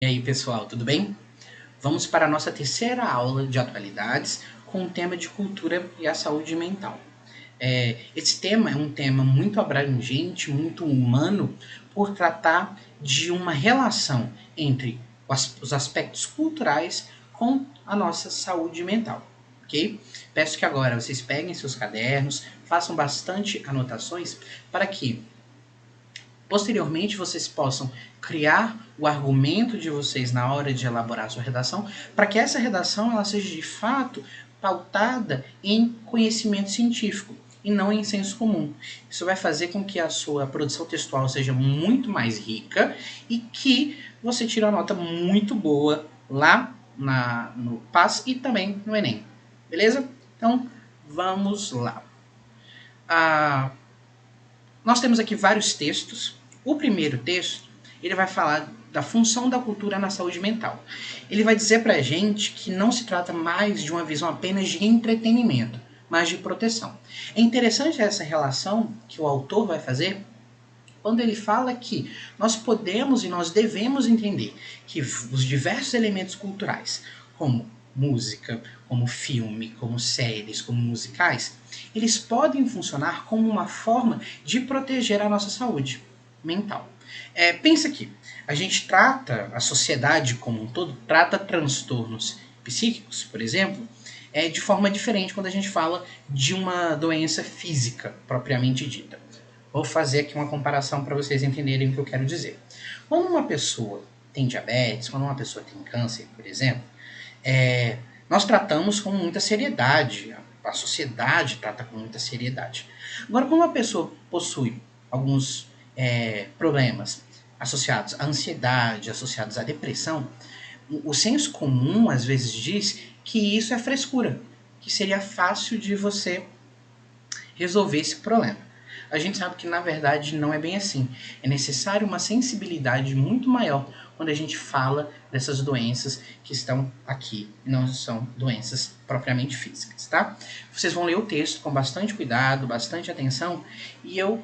E aí, pessoal, tudo bem? Vamos para a nossa terceira aula de atualidades com o tema de cultura e a saúde mental. Esse tema é um tema muito abrangente, muito humano, por tratar de uma relação entre os aspectos culturais com a nossa saúde mental, ok? Peço que agora vocês peguem seus cadernos, façam bastante anotações para que posteriormente vocês possam criar o argumento de vocês na hora de elaborar a sua redação, para que essa redação ela seja de fato pautada em conhecimento científico e não em senso comum. Isso vai fazer com que a sua produção textual seja muito mais rica e que você tire uma nota muito boa lá no PAS e também no Enem. Beleza? Então, vamos lá. Ah, nós temos aqui vários textos. O primeiro texto, ele vai falar da função da cultura na saúde mental. Ele vai dizer pra gente que não se trata mais de uma visão apenas de entretenimento, mas de proteção. É interessante essa relação que o autor vai fazer quando ele fala que nós podemos e nós devemos entender que os diversos elementos culturais, como música, como filme, como séries, como musicais, eles podem funcionar como uma forma de proteger a nossa saúde mental. Pensa aqui, a gente trata, a sociedade como um todo, trata transtornos psíquicos, por exemplo, de forma diferente quando a gente fala de uma doença física propriamente dita. Vou fazer aqui uma comparação para vocês entenderem o que eu quero dizer. Quando uma pessoa tem diabetes, quando uma pessoa tem câncer, por exemplo, nós tratamos com muita seriedade, a sociedade trata com muita seriedade. Agora, quando uma pessoa possui alguns problemas associados à ansiedade, associados à depressão, o senso comum às vezes diz que isso é frescura, que seria fácil de você resolver esse problema. A gente sabe que na verdade não é bem assim. É necessário uma sensibilidade muito maior quando a gente fala dessas doenças que estão aqui, não são doenças propriamente físicas, tá? Vocês vão ler o texto com bastante cuidado, bastante atenção, e eu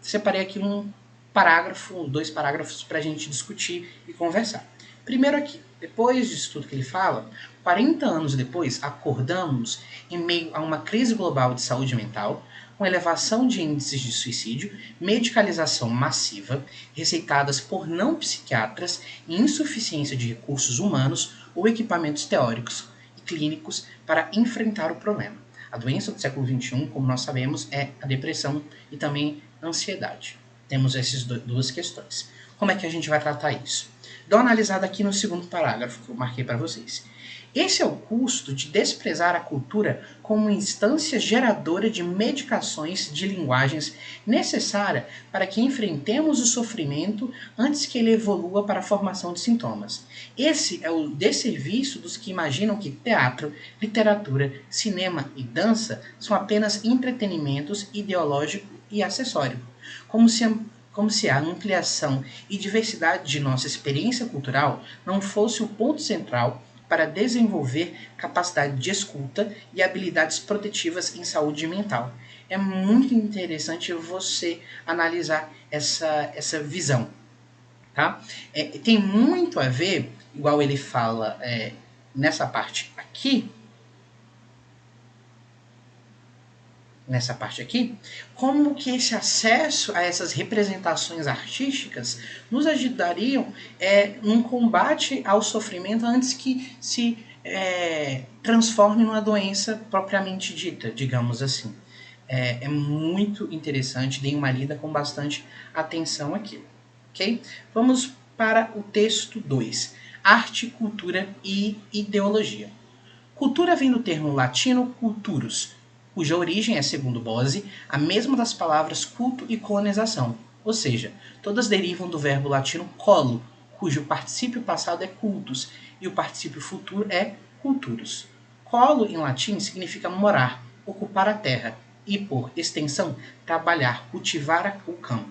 separei aqui um parágrafo, 2 parágrafos para a gente discutir e conversar. Primeiro aqui, depois disso tudo que ele fala, 40 anos depois, acordamos em meio a uma crise global de saúde mental, com elevação de índices de suicídio, medicalização massiva, receitadas por não psiquiatras e insuficiência de recursos humanos ou equipamentos teóricos e clínicos para enfrentar o problema. A doença do século XXI, como nós sabemos, é a depressão e também a ansiedade. Temos essas duas questões. Como é que a gente vai tratar isso? Dá uma analisada aqui no segundo parágrafo que eu marquei para vocês. Esse é o custo de desprezar a cultura como instância geradora de medicações de linguagens necessária para que enfrentemos o sofrimento antes que ele evolua para a formação de sintomas. Esse é o desserviço dos que imaginam que teatro, literatura, cinema e dança são apenas entretenimentos ideológico e acessório, como se a ampliação e diversidade de nossa experiência cultural não fosse o ponto central para desenvolver capacidade de escuta e habilidades protetivas em saúde mental. É muito interessante você analisar essa visão. Tá? Tem muito a ver, igual ele fala nessa parte aqui, nessa parte aqui, como que esse acesso a essas representações artísticas nos ajudariam num combate ao sofrimento antes que se transforme numa doença propriamente dita, digamos assim. É muito interessante, dei uma lida com bastante atenção aqui. Ok? Vamos para o texto 2. Arte, cultura e ideologia. Cultura vem do termo latino culturus, cuja origem é, segundo Bose, a mesma das palavras culto e colonização, ou seja, todas derivam do verbo latino colo, cujo particípio passado é cultus e o particípio futuro é culturus. Colo, em latim, significa morar, ocupar a terra e, por extensão, trabalhar, cultivar o campo,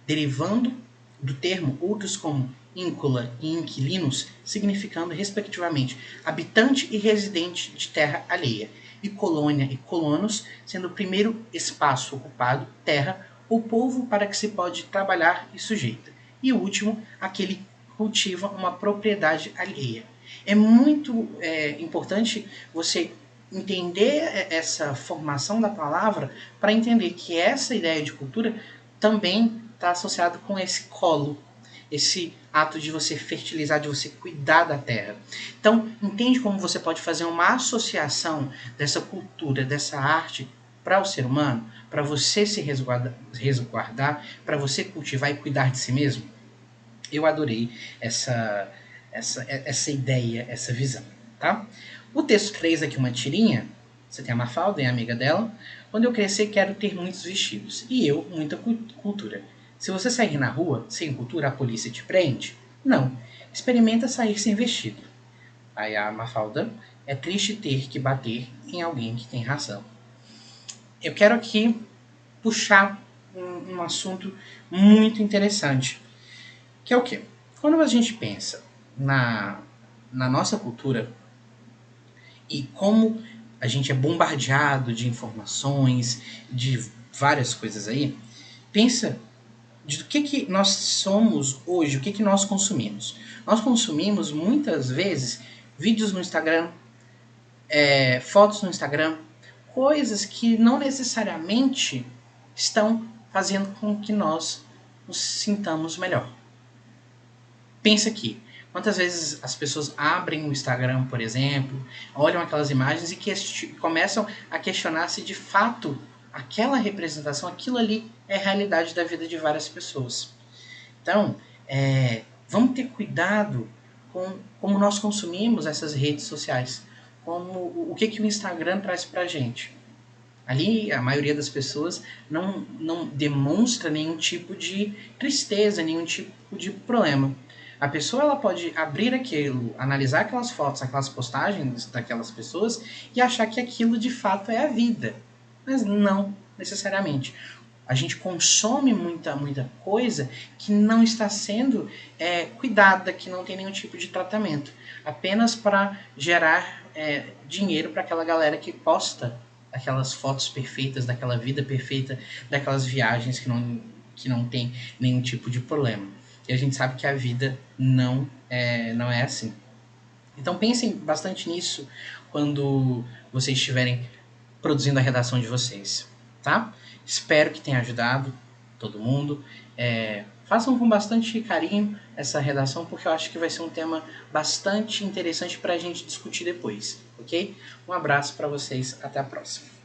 derivando do termo outros como íncula e inquilinos, significando, respectivamente, habitante e residente de terra alheia, e colônia e colonos, sendo o primeiro espaço ocupado, terra, ou povo para que se pode trabalhar e sujeita, e o último, aquele cultiva uma propriedade alheia. É muito importante você entender essa formação da palavra para entender que essa ideia de cultura também está associada com esse colo, esse ato de você fertilizar, de você cuidar da terra. Então, entende como você pode fazer uma associação dessa cultura, dessa arte para o ser humano, para você se resguardar, para você cultivar e cuidar de si mesmo? Eu adorei essa ideia, essa visão, tá? O texto 3 aqui, uma tirinha. Você tem a Mafalda, é amiga dela. Quando eu crescer, quero ter muitos vestidos. E eu, muita cultura. Se você sair na rua sem cultura, a polícia te prende? Não. Experimenta sair sem vestido. Aí a Mafalda, é triste ter que bater em alguém que tem razão. Eu quero aqui puxar um assunto muito interessante. Que é o quê? Quando a gente pensa na nossa cultura e como a gente é bombardeado de informações, de várias coisas aí, pensa do que nós somos hoje, o que nós consumimos. Nós consumimos muitas vezes vídeos no Instagram, fotos no Instagram, coisas que não necessariamente estão fazendo com que nós nos sintamos melhor. Pensa aqui, quantas vezes as pessoas abrem o Instagram, por exemplo, olham aquelas imagens e começam a questionar se de fato aquela representação, aquilo ali é a realidade da vida de várias pessoas. Então, vamos ter cuidado com como nós consumimos essas redes sociais, o que o Instagram traz pra gente. Ali, a maioria das pessoas não demonstra nenhum tipo de tristeza, nenhum tipo de problema. A pessoa ela pode abrir aquilo, analisar aquelas fotos, aquelas postagens daquelas pessoas e achar que aquilo de fato é a vida. Mas não necessariamente. A gente consome muita coisa que não está sendo cuidada, que não tem nenhum tipo de tratamento. Apenas para gerar dinheiro para aquela galera que posta aquelas fotos perfeitas, daquela vida perfeita, daquelas viagens que não tem nenhum tipo de problema. E a gente sabe que a vida não é assim. Então pensem bastante nisso quando vocês estiverem produzindo a redação de vocês, tá? Espero que tenha ajudado todo mundo. Façam com bastante carinho essa redação, porque eu acho que vai ser um tema bastante interessante para a gente discutir depois, ok? Um abraço para vocês, até a próxima.